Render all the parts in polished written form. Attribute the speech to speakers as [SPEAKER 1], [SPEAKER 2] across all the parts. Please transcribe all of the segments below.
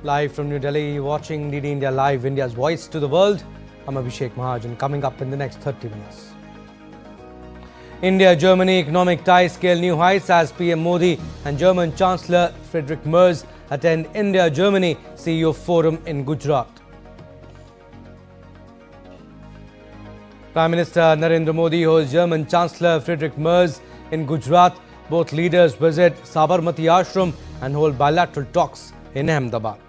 [SPEAKER 1] Live from New Delhi, you're watching DD India Live, India's voice to the world. I'm Abhishek Mahajan. Coming up in the next 30 minutes. India-Germany economic ties scale new heights as PM Modi and German Chancellor Friedrich Merz attend India-Germany CEO Forum in Gujarat. Prime Minister Narendra Modi holds German Chancellor Friedrich Merz in Gujarat. Both leaders visit Sabarmati Ashram and hold bilateral talks in Ahmedabad.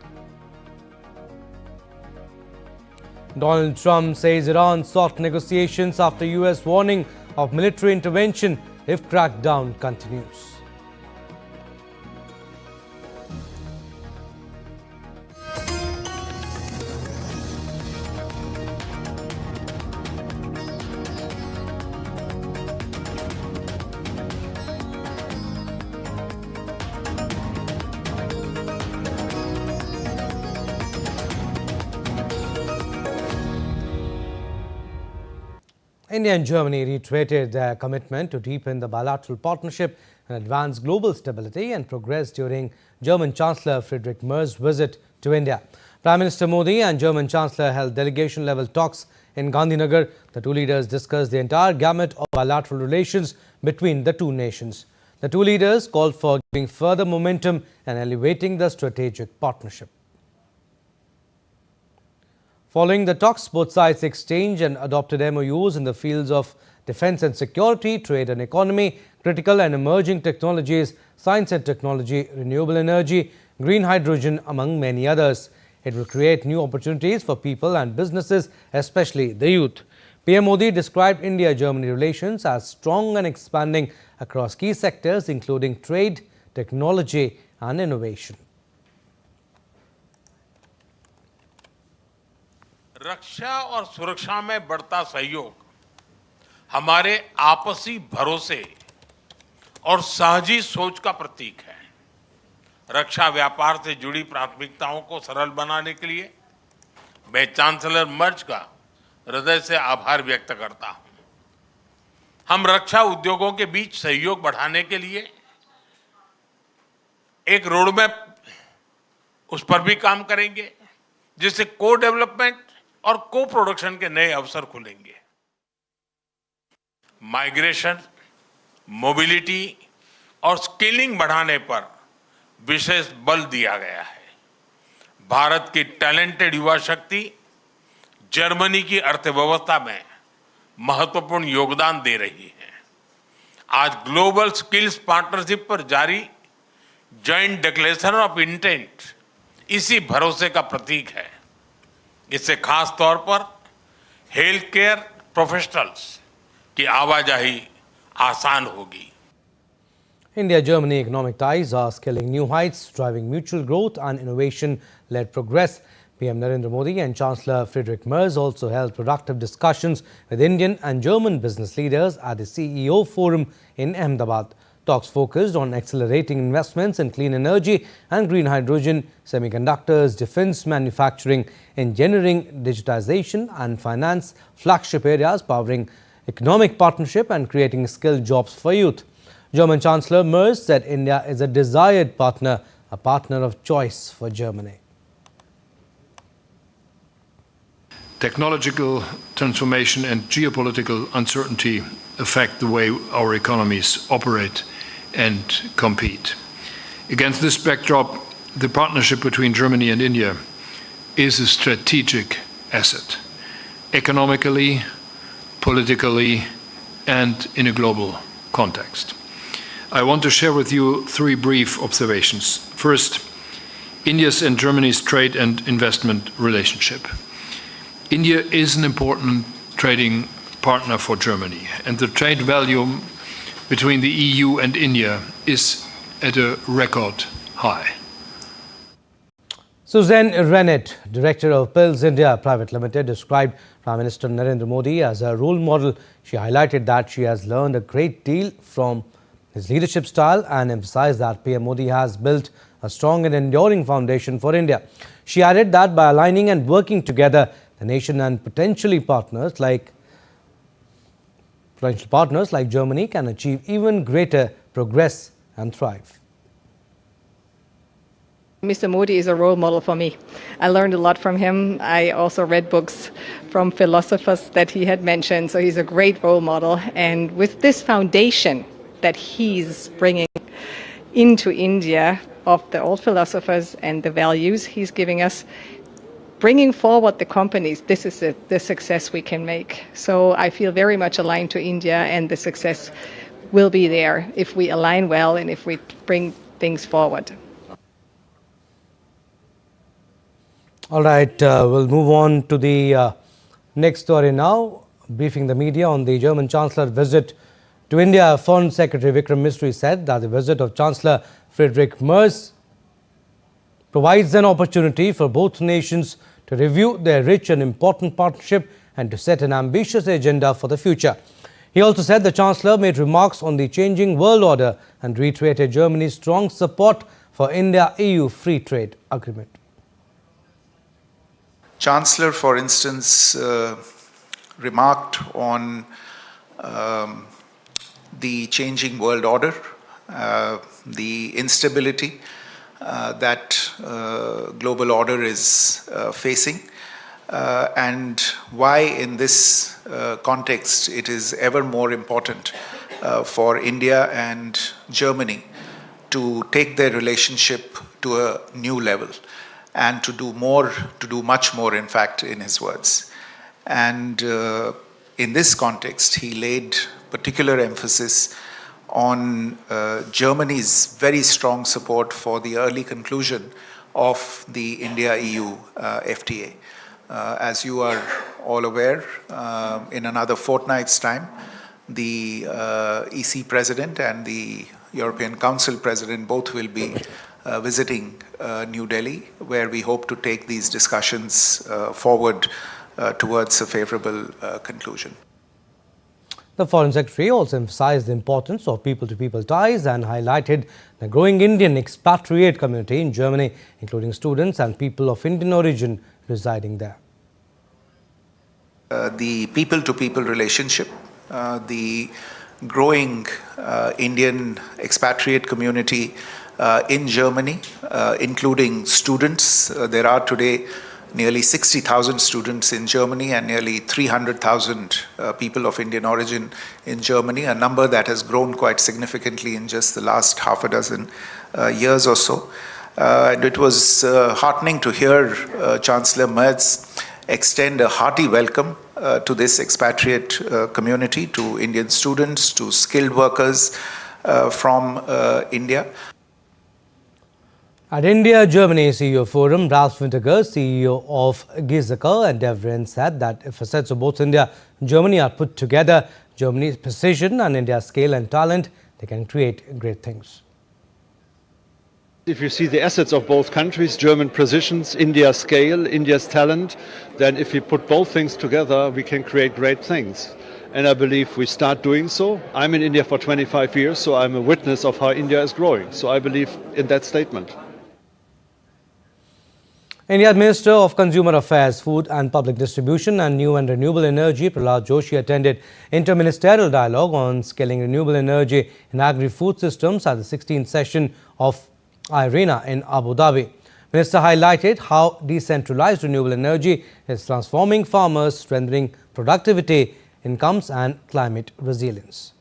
[SPEAKER 1] Donald Trump says Iran sought negotiations after US warning of military intervention if crackdown continues. India and Germany reiterated their commitment to deepen the bilateral partnership and advance global stability and progress during German Chancellor Friedrich Merz's visit to India. Prime Minister Modi and German Chancellor held delegation-level talks in Gandhinagar. The two leaders discussed the entire gamut of bilateral relations between the two nations. The two leaders called for giving further momentum and elevating the strategic partnership. Following the talks, both sides exchanged and adopted MOUs in the fields of defense and security, trade and economy, critical and emerging technologies, science and technology, renewable energy, green hydrogen, among many others. It will create new opportunities for people and businesses, especially the youth. PM Modi described India-Germany relations as strong and expanding across key sectors, including trade, technology and innovation.
[SPEAKER 2] रक्षा और सुरक्षा में बढ़ता सहयोग हमारे आपसी भरोसे और साझी सोच का प्रतीक है। रक्षा व्यापार से जुड़ी प्राथमिकताओं को सरल बनाने के लिए मैं चांसलर मर्ज का हृदय से आभार व्यक्त करता हूं। हम रक्षा उद्योगों के बीच सहयोग बढ़ाने के लिए एक रोडमैप उस पर भी काम करेंगे, जिससे को डेवलपमेंट और को प्रोडक्शन के नए अवसर खुलेंगे। माइग्रेशन, मोबिलिटी और स्किलिंग बढ़ाने पर विशेष बल दिया गया है। भारत की टैलेंटेड युवा शक्ति जर्मनी की अर्थव्यवस्था में महत्वपूर्ण योगदान दे रही है। आज ग्लोबल स्किल्स पार्टनरशिप पर जारी जॉइंट डिक्लेरेशन ऑफ इंटेंट इसी भरोसे का प्रतीक है। इससे खास तौर पर हेल्थ केयर प्रोफेशनल्स की आवाजाही आसान होगी।
[SPEAKER 1] India-Germany economic ties are scaling new heights, driving mutual growth and innovation-led progress. PM Narendra Modi and Chancellor Friedrich Merz also held productive discussions with Indian and German business leaders at the CEO Forum in Ahmedabad. Talks focused on accelerating investments in clean energy and green hydrogen, semiconductors, defense manufacturing, engineering, digitization and finance, flagship areas powering economic partnership and creating skilled jobs for youth. German Chancellor Merz said India is a desired partner, a partner of choice for Germany.
[SPEAKER 3] Technological transformation and geopolitical uncertainty affect the way our economies operate and compete. Against this backdrop, the partnership between Germany and India is a strategic asset, economically, politically, and in a global context. I want to share with you three brief observations. First, India's and Germany's trade and investment relationship. India is an important trading partner for Germany, and the trade volume between the EU and India is at a record high.
[SPEAKER 1] Suzanne Rennet, Director of Pills India Private Limited, described Prime Minister Narendra Modi as a role model. She highlighted that she has learned a great deal from his leadership style and emphasized that PM Modi has built a strong and enduring foundation for India. She added that by aligning and working together, the nation and potential partners like Germany can achieve even greater progress and thrive.
[SPEAKER 4] Mr. Modi is a role model for me. I learned a lot from him. I also read books from philosophers that he had mentioned, so he's a great role model. And with this foundation that he's bringing into India of the old philosophers and the values he's giving us, bringing forward the companies, this is the success we can make. So I feel very much aligned to India, and the success will be there if we align well and if we bring things forward.
[SPEAKER 1] All right, we'll move on to the next story now. Briefing the media on the German Chancellor visit to India, Foreign Secretary Vikram Misri said that the visit of Chancellor Friedrich Merz provides an opportunity for both nations to review their rich and important partnership and to set an ambitious agenda for the future. He also said the Chancellor made remarks on the changing world order and reiterated Germany's strong support for India-EU free trade agreement.
[SPEAKER 5] Chancellor, for instance, remarked on the changing world order, the instability that global order is facing, and why in this context it is ever more important for India and Germany to take their relationship to a new level and to do much more, in fact, in his words. And in this context, he laid particular emphasis on Germany's very strong support for the early conclusion of the India-EU FTA. As you are all aware, in another fortnight's time, the EC President and the European Council President both will be visiting New Delhi, where we hope to take these discussions forward towards a favorable conclusion.
[SPEAKER 1] The Foreign Secretary also emphasized the importance of people-to-people ties and highlighted the growing Indian expatriate community in Germany, including students and people of Indian origin residing there.
[SPEAKER 5] The people-to-people relationship, the growing Indian expatriate community in Germany, including students. There are today nearly 60,000 students in Germany and nearly 300,000 people of Indian origin in Germany, a number that has grown quite significantly in just the last half a dozen years or so. And it was heartening to hear Chancellor Merz extend a hearty welcome to this expatriate community, to Indian students, to skilled workers from India.
[SPEAKER 1] At India-Germany CEO Forum, Ralph Winterger, CEO of Giesecke and Devren, said that if assets of both India and Germany are put together, Germany's precision and India's scale and talent, they can create great things.
[SPEAKER 6] If you see the assets of both countries, German precisions, India's scale, India's talent, then if we put both things together, we can create great things. And I believe we start doing so. I'm in India for 25 years, so I'm a witness of how India is growing. So I believe in that statement.
[SPEAKER 1] India's Minister of Consumer Affairs, Food and Public Distribution and New and Renewable Energy, Prahlad Joshi, attended interministerial dialogue on scaling renewable energy in agri-food systems at the 16th session of IRENA in Abu Dhabi. Minister highlighted how decentralized renewable energy is transforming farmers, strengthening productivity, incomes and climate resilience.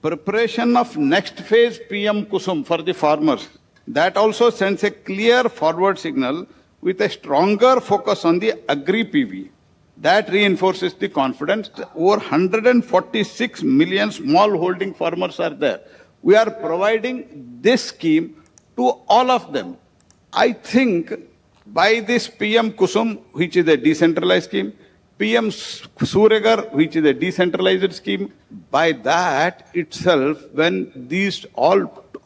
[SPEAKER 7] Preparation of next phase PM Kusum for the farmers. That also sends a clear forward signal with a stronger focus on the agri-PV. That reinforces the confidence. Over 146 million small holding farmers are there. We are providing this scheme to all of them. I think by this PM Kusum, which is a decentralized scheme, PM Suregar, which is a decentralized scheme, by that itself, when these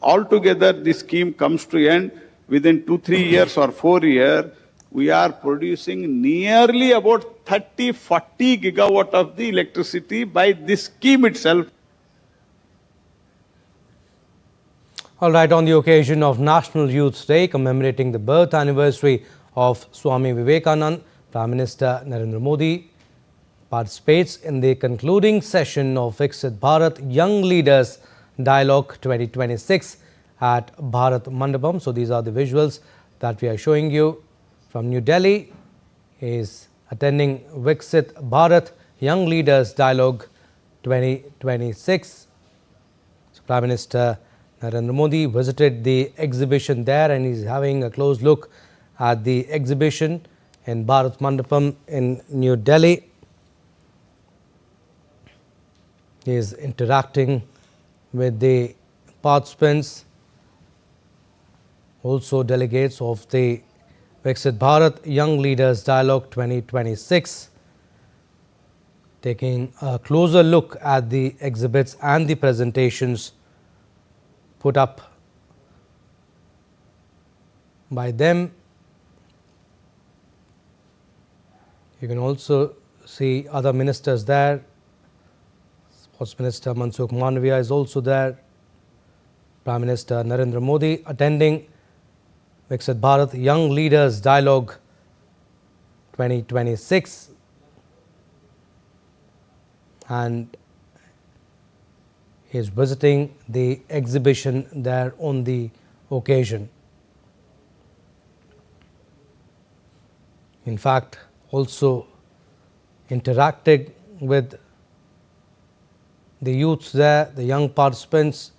[SPEAKER 7] all together this scheme comes to end within 2-3 years or 4 years, we are producing nearly about 30-40 gigawatt of the electricity by this scheme itself.
[SPEAKER 1] All right, on the occasion of National Youth Day commemorating the birth anniversary of Swami Vivekananda, Prime Minister Narendra Modi participates in the concluding session of Viksit Bharat Young Leaders Dialogue 2026 at Bharat Mandapam. So these are the visuals that we are showing you from New Delhi. He is attending Viksit Bharat Young Leaders Dialogue 2026. So Prime Minister Narendra Modi visited the exhibition there, and he's having a close look at the exhibition in Bharat Mandapam in New Delhi. He is interacting with the participants, also delegates of the Viksit Bharat Young Leaders Dialogue 2026, taking a closer look at the exhibits and the presentations put up by them. You can also see other ministers there. Sports Minister Mansukh Mandaviya is also there. Prime Minister Narendra Modi attending Viksit Bharat Young Leaders Dialogue 2026, and he is visiting the exhibition there on the occasion. In fact, also interacted with the youths there, the young participants.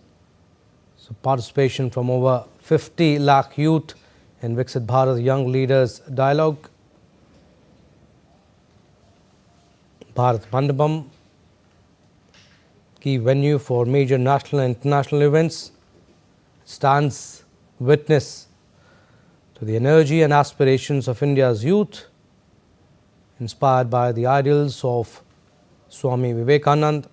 [SPEAKER 1] So participation from over 50 lakh youth in Viksit Bharat Young Leaders Dialogue. Bharat Mandapam, key venue for major national and international events, stands witness to the energy and aspirations of India's youth, inspired by the ideals of Swami Vivekananda.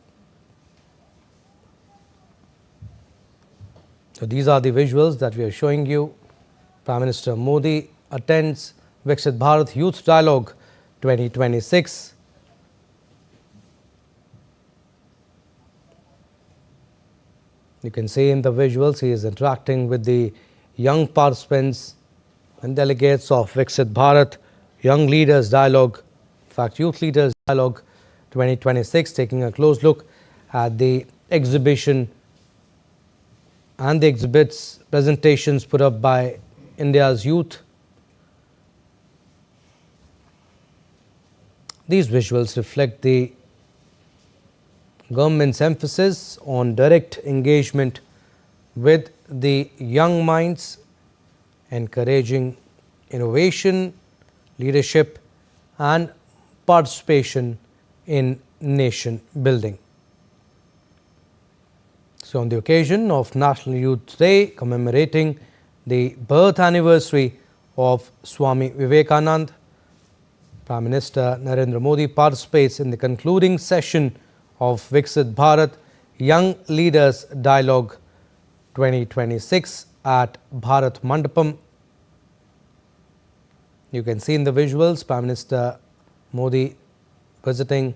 [SPEAKER 1] So these are the visuals that we are showing you. Prime Minister Modi attends Viksit Bharat Youth Dialogue 2026. You can see in the visuals he is interacting with the young participants and delegates of Viksit Bharat Young Leaders Dialogue, in fact Youth Leaders Dialogue 2026, taking a close look at the exhibition and the exhibits, presentations put up by India's youth. These visuals reflect the government's emphasis on direct engagement with the young minds, encouraging innovation, leadership and participation in nation building. So on the occasion of National Youth Day, commemorating the birth anniversary of Swami Vivekananda, Prime Minister Narendra Modi participates in the concluding session of Viksit Bharat Young Leaders Dialogue 2026 at Bharat Mandapam. You can see in the visuals Prime Minister Modi visiting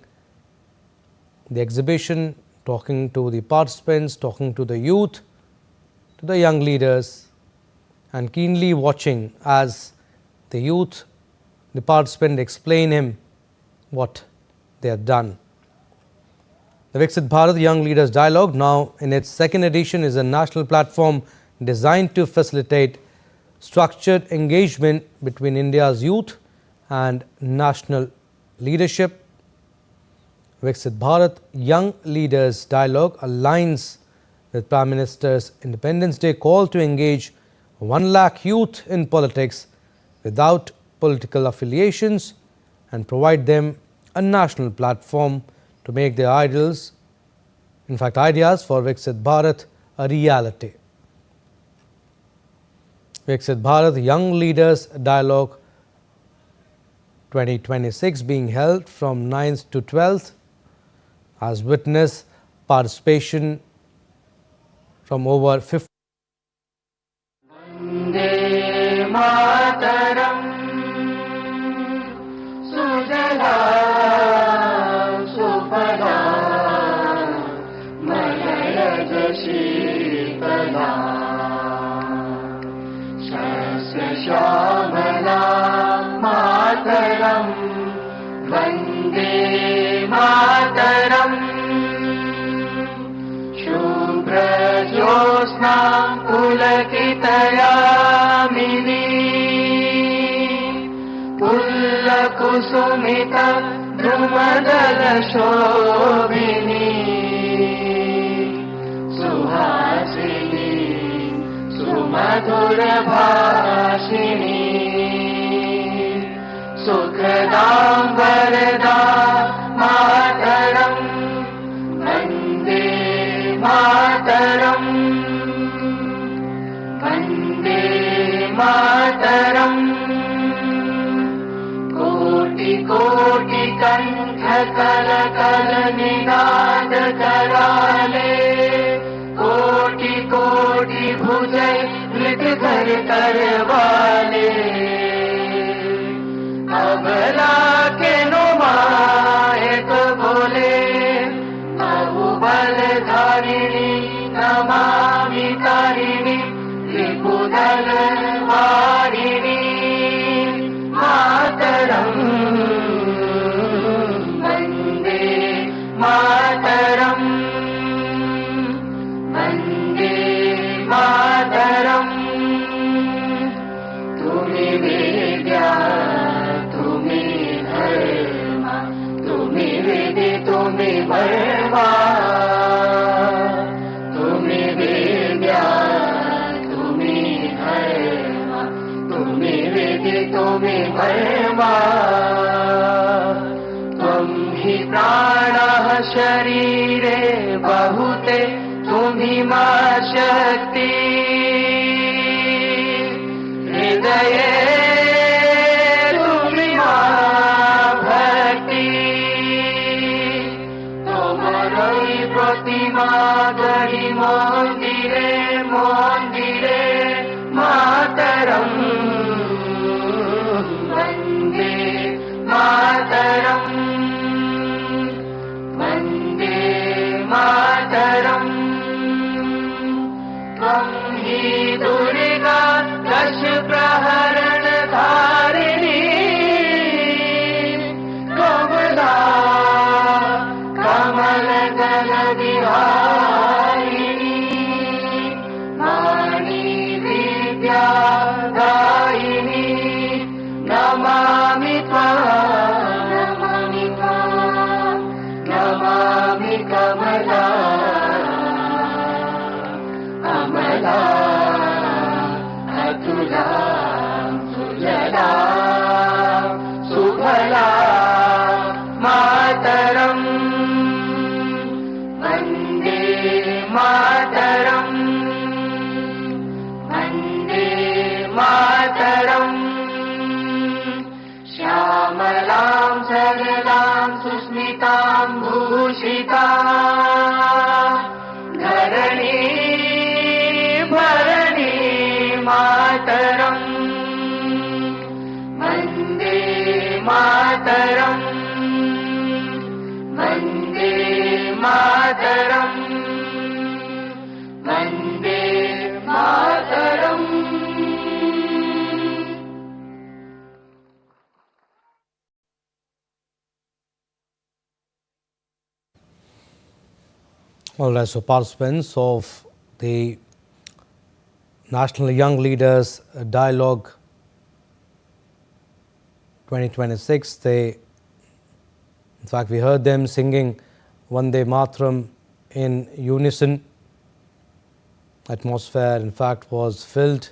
[SPEAKER 1] the exhibition, talking to the participants, talking to the youth, to the young leaders, and keenly watching as the youth, the participant, explain him what they have done. The Viksit Bharat Young Leaders Dialogue, now in its second edition, is a national platform designed to facilitate structured engagement between India's youth and national leadership. Viksit Bharat Young Leaders Dialogue aligns with Prime Minister's Independence Day call to engage 1 lakh youth in politics without political affiliations and provide them a national platform to make their ideas for Viksit Bharat a reality. Viksit Bharat Young Leaders Dialogue 2026 being held from 9th to 12th has witnessed participation from over 50.
[SPEAKER 8] Shubhra पुलकितयामिनी पुल्लकुसुमित द्रुमदलशोभिनी Suhasini सुमधुरभाषिणी सुखदां वरदां मातरम् वन्दे मातरम् वन्दे मातरम् कोटि कोटि कण्ठ कल कल निनाद कराले कोटि कोटि भुजै मृग धर कर वाले अबला के नुमायक बोले बाहुबल धारिणी नमामि तारिणी त्रिपुदल वारिणी मातरम् वन्दे मातरम् वन्दे मातरम् तुमि विद्या तुमि धर्म तुमि विधि तुमि वर्मा तुमि विद्या तुमि धर्म तुमि विधि तुमि वर्मा त्वं हि प्राणः शरीरे बहुते तुम्हि मा शक्ति हृदये तुम्हि मा भक्ति तोमरई प्रतिमा गढ़ी मंदिरे मंदिरे मातरम् वन्दे मातरम् वन्दे मातरम् त्वं हि दुर्गा दश प्रहरण धारिणी कमला कमल दल विहारिणी वाणी विद्या दायिनी नमामि त्वां नमामि कमला अमला अतुला सुजला सुफला मातरम् वन्दे मातरम् वन्दे मातरम् श्यामलां सरलां सुस्मितां भूषितां धरणी भरणी मातरम् Vande Mataram Vande Mataram Vande Mataram
[SPEAKER 1] All right, so participants of the National Young Leaders Dialogue 2026, in fact, we heard them singing Vande Mataram in unison. Atmosphere, in fact, was filled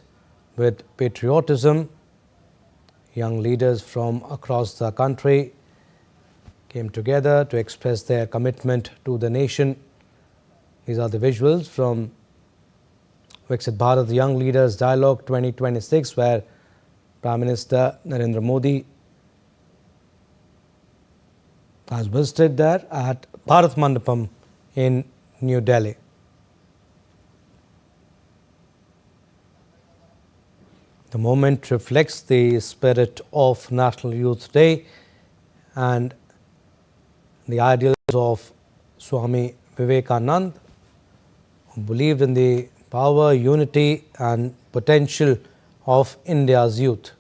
[SPEAKER 1] with patriotism. Young leaders from across the country came together to express their commitment to the nation. These are the visuals from Viksit Bharat Young Leaders Dialogue 2026, where Prime Minister Narendra Modi has visited there at Bharat Mandapam in New Delhi. The moment reflects the spirit of National Youth Day and the ideals of Swami Vivekananda, who believed in the power, unity and potential of India's youth.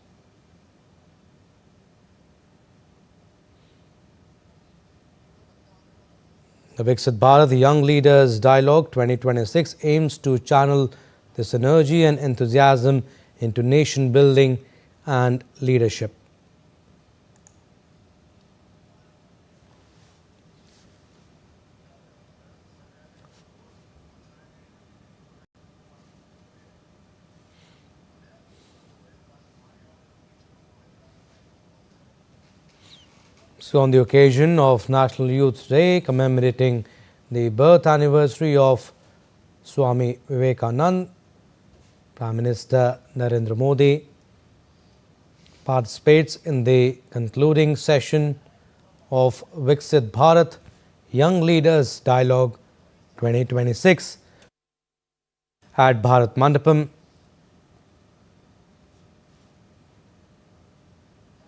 [SPEAKER 1] The Viksit Bharat Young Leaders Dialogue 2026 aims to channel this energy and enthusiasm into nation building and leadership. So, on the occasion of National Youth Day, commemorating the birth anniversary of Swami Vivekananda, Prime Minister Narendra Modi participates in the concluding session of Viksit Bharat Young Leaders Dialogue 2026 at Bharat Mandapam.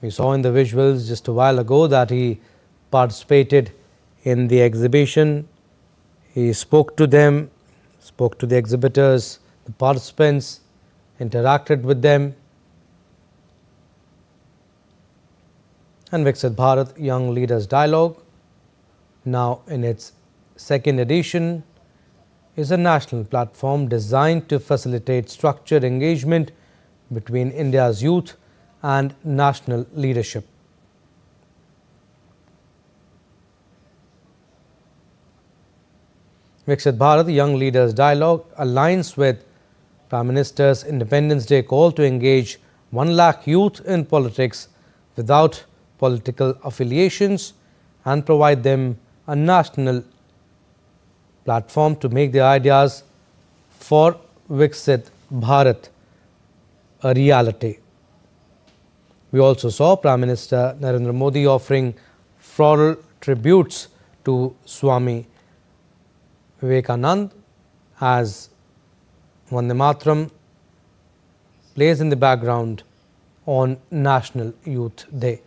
[SPEAKER 1] We saw in the visuals just a while ago that he participated in the exhibition. He spoke to them, spoke to the exhibitors, the participants, interacted with them. And Viksit Bharat Young Leaders Dialogue, now in its second edition, is a national platform designed to facilitate structured engagement between India's youth and national leadership. Viksit Bharat Young Leaders Dialogue aligns with Prime Minister's Independence Day call to engage 1 lakh youth in politics without political affiliations and provide them a national platform to make their ideas for Viksit Bharat a reality. We also saw Prime Minister Narendra Modi offering floral tributes to Swami Vivekananda as Vande Mataram plays in the background on National Youth Day.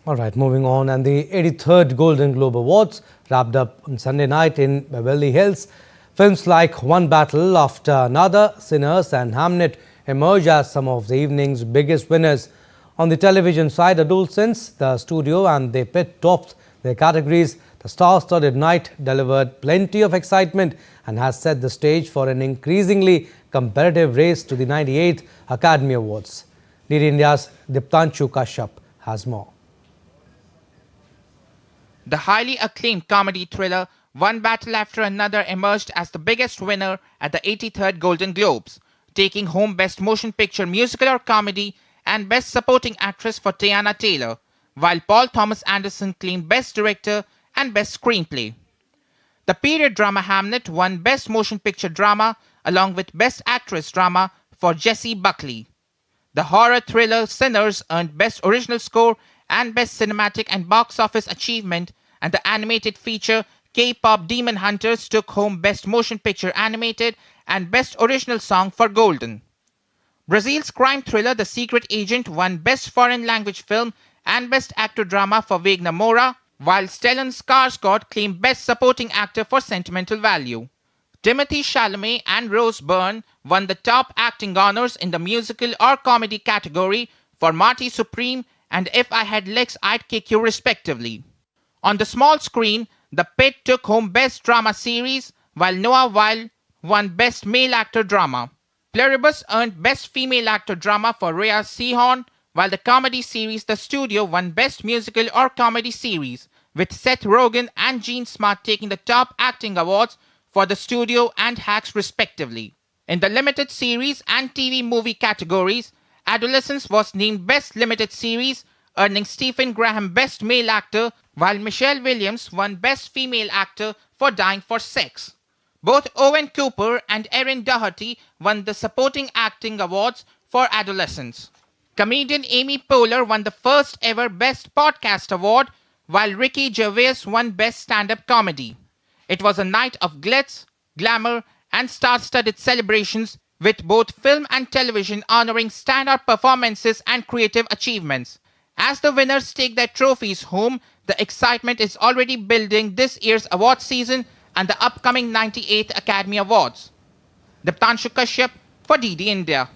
[SPEAKER 1] All right, moving on. And the 83rd Golden Globe Awards wrapped up on Sunday night in Beverly Hills. Films like One Battle After Another, Sinners and Hamnet emerged as some of the evening's biggest winners. On the television side, adolescents, the studio and the pit topped their categories. The star-studded night delivered plenty of excitement and has set the stage for an increasingly competitive race to the 98th Academy Awards. DD India's Diptanshu Kashyap has more.
[SPEAKER 9] The highly acclaimed comedy thriller One Battle After Another emerged as the biggest winner at the 83rd Golden Globes, taking home Best Motion Picture Musical or Comedy and Best Supporting Actress for Teyana Taylor, while Paul Thomas Anderson claimed Best Director and Best Screenplay. The period drama Hamnet won Best Motion Picture Drama along with Best Actress Drama for Jessie Buckley. The horror thriller Sinners earned Best Original Score and Best Cinematic and Box Office Achievement, and the animated feature K-pop Demon Hunters took home Best Motion Picture Animated and Best Original Song for Golden. Brazil's crime thriller The Secret Agent won Best Foreign Language Film and Best Actor Drama for Wagner Moura, while Stellan Skarsgård claimed Best Supporting Actor for Sentimental Value. Timothée Chalamet and Rose Byrne won the top acting honors in the musical or comedy category for Marty Supreme and If I Had Legs I'd Kick You respectively. On the small screen, The Pit took home Best Drama Series, while Noah Weil won Best Male Actor Drama. Pluribus earned Best Female Actor Drama for Rhea Seehorn, while the comedy series The Studio won Best Musical or Comedy Series, with Seth Rogen and Gene Smart taking the top acting awards for The Studio and Hacks respectively. In the limited series and TV movie categories, Adolescence was named Best Limited Series, earning Stephen Graham Best Male Actor, while Michelle Williams won Best Female Actor for Dying for Sex. Both Owen Cooper and Erin Doherty won the Supporting Acting Awards for Adolescents. Comedian Amy Poehler won the first ever Best Podcast Award, while Ricky Gervais won Best Stand-Up Comedy. It was a night of glitz, glamour, and star-studded celebrations, with both film and television honoring standout performances and creative achievements. As the winners take their trophies home, the excitement is already building this year's award season and the upcoming 98th Academy Awards. Diptanshu Kashyap for DD India.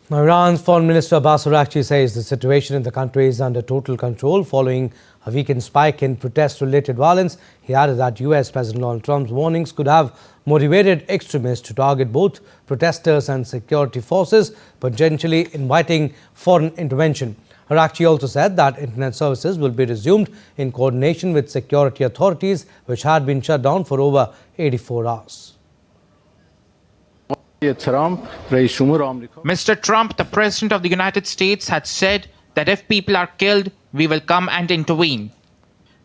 [SPEAKER 1] Now, Iran's Foreign Minister Abbas Araghchi says the situation in the country is under total control following a weekend spike in protest-related violence. He added that US President Donald Trump's warnings could have motivated extremists to target both protesters and security forces, potentially inviting foreign intervention. Araghchi also said that internet services will be resumed in coordination with security authorities, which had been shut down for over 84 hours.
[SPEAKER 9] Mr. Trump, the President of the United States, had said that if people are killed, we will come and intervene.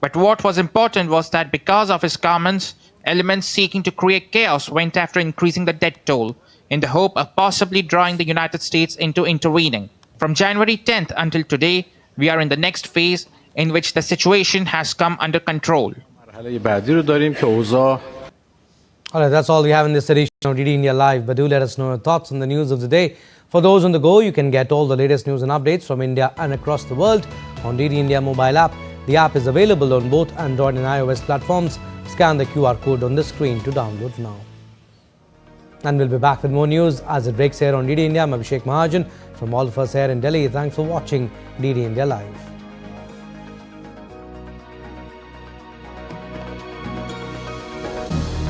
[SPEAKER 9] But what was important was that because of his comments, elements seeking to create chaos went after increasing the death toll in the hope of possibly drawing the United States into intervening. From January 10th until today, we are in the next phase in which the situation has come under control.
[SPEAKER 1] All right, that's all we have in this edition of DD India Live. But do let us know your thoughts on the news of the day. For those on the go, you can get all the latest news and updates from India and across the world on DD India mobile app. The app is available on both Android and iOS platforms. Scan the QR code on the screen to download now. And we'll be back with more news as it breaks here on DD India. I'm Abhishek Mahajan. From all of us here in Delhi, thanks for watching DD India Live.